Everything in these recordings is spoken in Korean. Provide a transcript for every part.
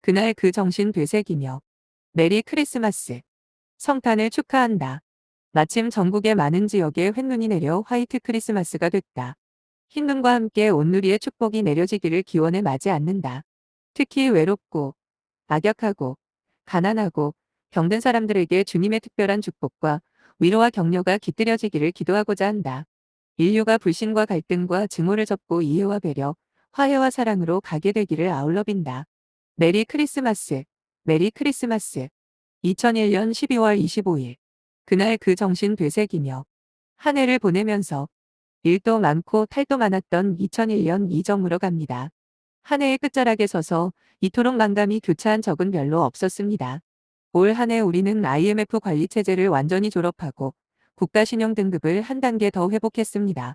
그날 그 정신 되새기며 메리 크리스마스, 성탄을 축하한다. 마침 전국의 많은 지역에 햇눈이 내려 화이트 크리스마스가 됐다. 흰눈과 함께 온누리의 축복이 내려지기를 기원해 맞이 않는다. 특히 외롭고 악약하고 가난하고 병든 사람들에게 주님의 특별한 축복과 위로와 격려가 깃들여지기를 기도하고자 한다. 인류가 불신과 갈등과 증오를 접고 이해와 배려, 화해와 사랑으로 가게 되기를 아울러 빈다. 메리 크리스마스, 메리 크리스마스. 2001년 12월 25일. 그날 그 정신 되새기며 한 해를 보내면서 일도 많고 탈도 많았던 2001년 이점으로 갑니다. 한 해의 끝자락에 서서 이토록 만감이 교차한 적은 별로 없었습니다. 올 한 해 우리는 IMF 관리체제를 완전히 졸업하고 국가신용 등급을 한 단계 더 회복했습니다.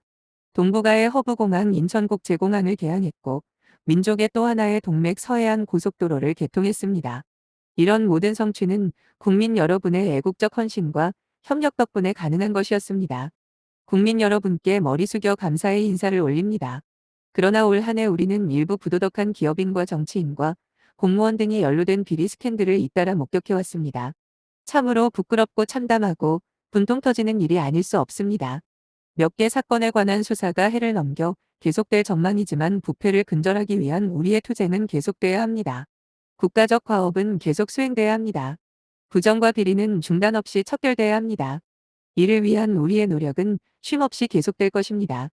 동북아의 허브공항 인천국제공항을 개항했고 민족의 또 하나의 동맥 서해안 고속도로를 개통했습니다. 이런 모든 성취는 국민 여러분의 애국적 헌신과 협력 덕분에 가능한 것이었습니다. 국민 여러분께 머리 숙여 감사의 인사를 올립니다. 그러나 올 한 해 우리는 일부 부도덕한 기업인과 정치인과 공무원 등이 연루된 비리 스캔들을 잇따라 목격해왔습니다. 참으로 부끄럽고 참담하고 분통 터지는 일이 아닐 수 없습니다. 몇 개 사건에 관한 수사가 해를 넘겨 계속될 전망이지만 부패를 근절하기 위한 우리의 투쟁은 계속돼야 합니다. 국가적 과업은 계속 수행돼야 합니다. 부정과 비리는 중단 없이 척결돼야 합니다. 이를 위한 우리의 노력은 쉼없이 계속될 것입니다.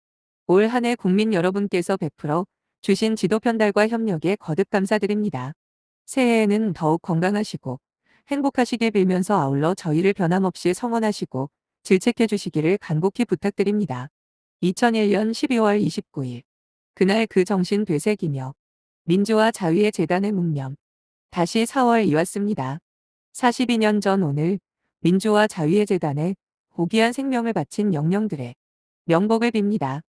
올 한 해 국민 여러분께서 베풀어 주신 지도 편달과 협력에 거듭 감사드립니다. 새해에는 더욱 건강하시고 행복하시길 빌면서 아울러 저희를 변함없이 성원하시고 질책해 주시기를 간곡히 부탁드립니다. 2001년 12월 29일. 그날 그 정신 되새기며 민주화 자유의 재단의 묵념. 다시 4월 이왔습니다. 42년 전 오늘 민주화 자유의 재단에 고귀한 생명을 바친 영령들의 명복을 빕니다.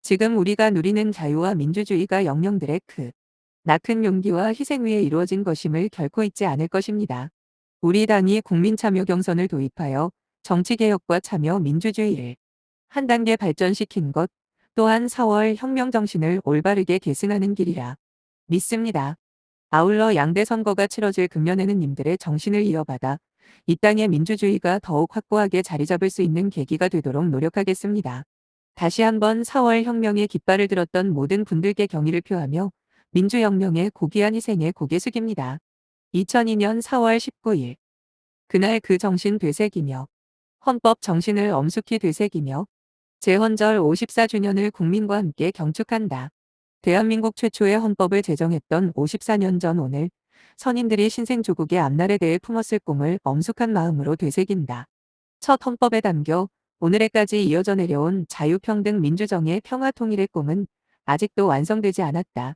지금 우리가 누리는 자유와 민주주의가 영령들의 나큰 용기와 희생 위에 이루어진 것임을 결코 잊지 않을 것입니다. 우리 당이 국민참여 경선을 도입하여 정치개혁과 참여 민주주의를 한 단계 발전시킨 것 또한 4월 혁명 정신을 올바르게 계승하는 길이라 믿습니다. 아울러 양대 선거가 치러질 금년에는 님들의 정신을 이어받아 이 땅의 민주주의가 더욱 확고하게 자리 잡을 수 있는 계기가 되도록 노력하겠습니다. 다시 한번 4월 혁명의 깃발을 들었던 모든 분들께 경의를 표하며 민주혁명의 고귀한 희생에 고개 숙입니다. 2002년 4월 19일. 그날 그 정신 되새기며 헌법 정신을 엄숙히 되새기며 제헌절 54주년을 국민과 함께 경축한다. 대한민국 최초의 헌법을 제정했던 54년 전 오늘 선인들이 신생조국의 앞날에 대해 품었을 꿈을 엄숙한 마음으로 되새긴다. 첫 헌법에 담겨 오늘에까지 이어져 내려온 자유평등 민주정의 평화통일의 꿈은 아직도 완성되지 않았다.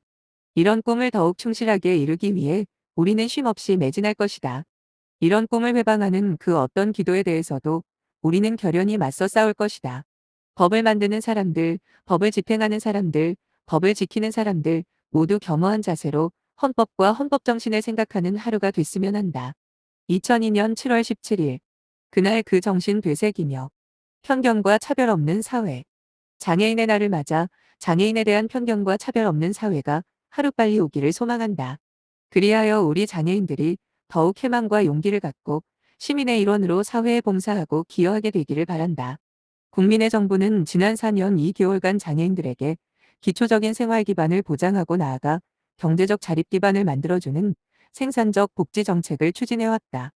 이런 꿈을 더욱 충실하게 이루기 위해 우리는 쉼없이 매진할 것이다. 이런 꿈을 회방하는 그 어떤 기도에 대해서도 우리는 결연히 맞서 싸울 것이다. 법을 만드는 사람들, 법을 집행하는 사람들, 법을 지키는 사람들 모두 겸허한 자세로 헌법과 헌법정신을 생각하는 하루가 됐으면 한다. 2002년 7월 17일. 그날 그 정신 되새기며 편견과 차별 없는 사회. 장애인의 날을 맞아 장애인에 대한 편견과 차별 없는 사회가 하루빨리 오기를 소망한다. 그리하여 우리 장애인들이 더욱 희망과 용기를 갖고 시민의 일원으로 사회에 봉사하고 기여하게 되기를 바란다. 국민의 정부는 지난 4년 2개월간 장애인들에게 기초적인 생활 기반을 보장하고 나아가 경제적 자립 기반을 만들어주는 생산적 복지 정책을 추진해왔다.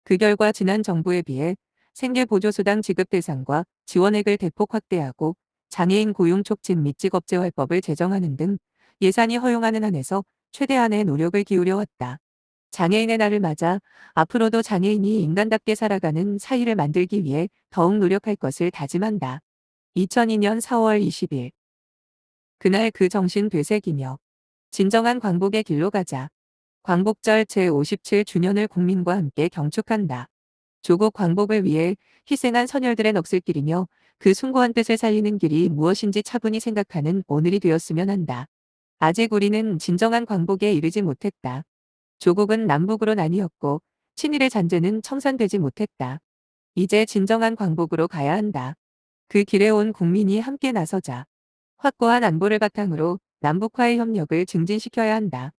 그 결과 지난 정부에 비해 생계보조수당 지급 대상과 지원액을 대폭 확대하고 장애인 고용 촉진 및 직업재활법을 제정하는 등 예산이 허용하는 한에서 최대한의 노력을 기울여왔다. 장애인의 날을 맞아 앞으로도 장애인이 인간답게 살아가는 사회를 만들기 위해 더욱 노력할 것을 다짐한다. 2002년 4월 20일. 그날 그 정신 되새기며 진정한 광복의 길로 가자. 광복절 제57주년을 국민과 함께 경축한다. 조국 광복을 위해 희생한 선열들의 넋을끼리며 그 숭고한 뜻을 살리는 길이 무엇인지 차분히 생각하는 오늘이 되었으면 한다. 아직 우리는 진정한 광복에 이르지 못했다. 조국은 남북으로 나뉘었고 친일의 잔재는 청산되지 못했다. 이제 진정한 광복으로 가야 한다. 그 길에 온 국민이 함께 나서자. 확고한 안보를 바탕으로 남북화의 협력을 증진시켜야 한다.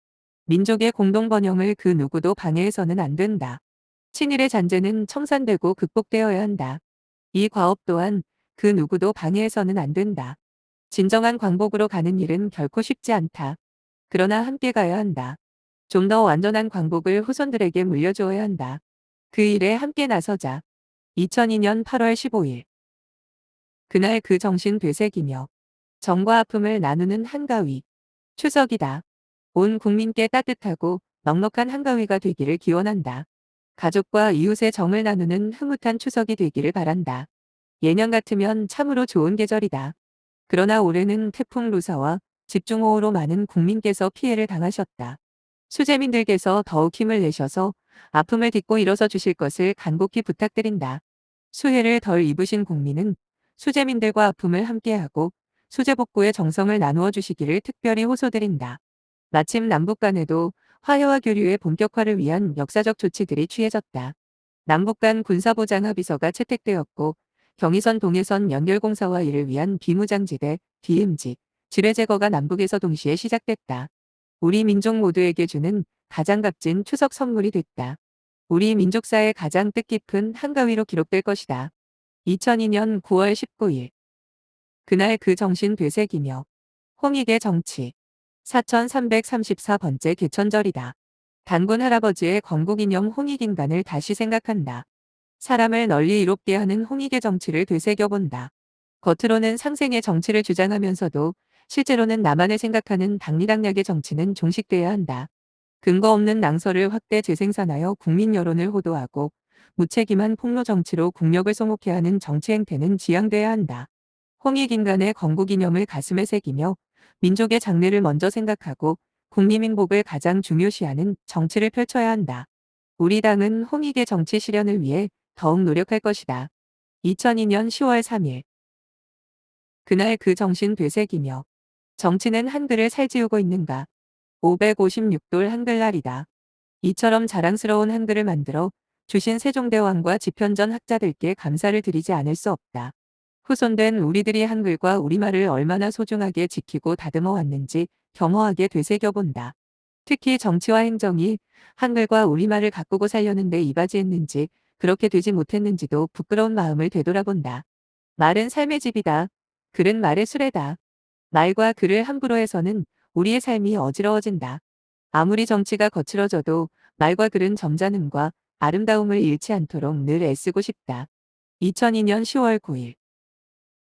민족의 공동 번영을 그 누구도 방해해서는 안 된다. 친일의 잔재는 청산되고 극복되어야 한다. 이 과업 또한 그 누구도 방해해서는 안 된다. 진정한 광복으로 가는 일은 결코 쉽지 않다. 그러나 함께 가야 한다. 좀 더 완전한 광복을 후손들에게 물려주어야 한다. 그 일에 함께 나서자. 2002년 8월 15일. 그날 그 정신 되새기며 정과 아픔을 나누는 한가위. 추석이다. 온 국민께 따뜻하고 넉넉한 한가위가 되기를 기원한다. 가족과 이웃의 정을 나누는 흐뭇한 추석이 되기를 바란다. 예년 같으면 참으로 좋은 계절이다. 그러나 올해는 태풍 루사와 집중호우로 많은 국민께서 피해를 당하셨다. 수재민들께서 더욱 힘을 내셔서 아픔을 딛고 일어서 주실 것을 간곡히 부탁드린다. 수해를 덜 입으신 국민은 수재민들과 아픔을 함께하고 수재 복구의 정성을 나누어 주시기를 특별히 호소드린다. 마침 남북 간에도 화해와 교류의 본격화를 위한 역사적 조치들이 취해졌다. 남북 간 군사보장 합의서가 채택되었고 경의선 동해선 연결공사와 이를 위한 비무장지대 DMZ 지뢰 제거가 남북에서 동시에 시작됐다. 우리 민족 모두에게 주는 가장 값진 추석 선물이 됐다. 우리 민족사의 가장 뜻깊은 한가위로 기록될 것이다. 2002년 9월 19일. 그날 그 정신 되새기며 홍익의 정치 4334번째 개천절이다. 단군 할아버지의 건국이념 홍익인간을 다시 생각한다. 사람을 널리 이롭게 하는 홍익의 정치를 되새겨본다. 겉으로는 상생의 정치를 주장하면서도 실제로는 나만을 생각하는 당리당략의 정치는 종식돼야 한다. 근거 없는 낭설을 확대 재생산하여 국민 여론을 호도하고 무책임한 폭로 정치로 국력을 소목해 하는 정치 행태는 지양돼야 한다. 홍익인간의 건국이념을 가슴에 새기며 민족의 장래를 먼저 생각하고 국민 행복을 가장 중요시하는 정치를 펼쳐야 한다. 우리 당은 홍익의 정치 실현을 위해 더욱 노력할 것이다. 2002년 10월 3일. 그날 그 정신 되새기며 정치는 한글을 살찌우고 있는가. 556돌 한글날이다. 이처럼 자랑스러운 한글을 만들어 주신 세종대왕과 집현전 학자들께 감사를 드리지 않을 수 없다. 후손된 우리들이 한글과 우리말을 얼마나 소중하게 지키고 다듬어 왔는지 겸허하게 되새겨본다. 특히 정치와 행정이 한글과 우리말을 가꾸고 살려는 데 이바지했는지 그렇게 되지 못했는지도 부끄러운 마음을 되돌아본다. 말은 삶의 집이다. 글은 말의 수레다. 말과 글을 함부로 해서는 우리의 삶이 어지러워진다. 아무리 정치가 거칠어져도 말과 글은 점잖음과 아름다움을 잃지 않도록 늘 애쓰고 싶다. 2002년 10월 9일.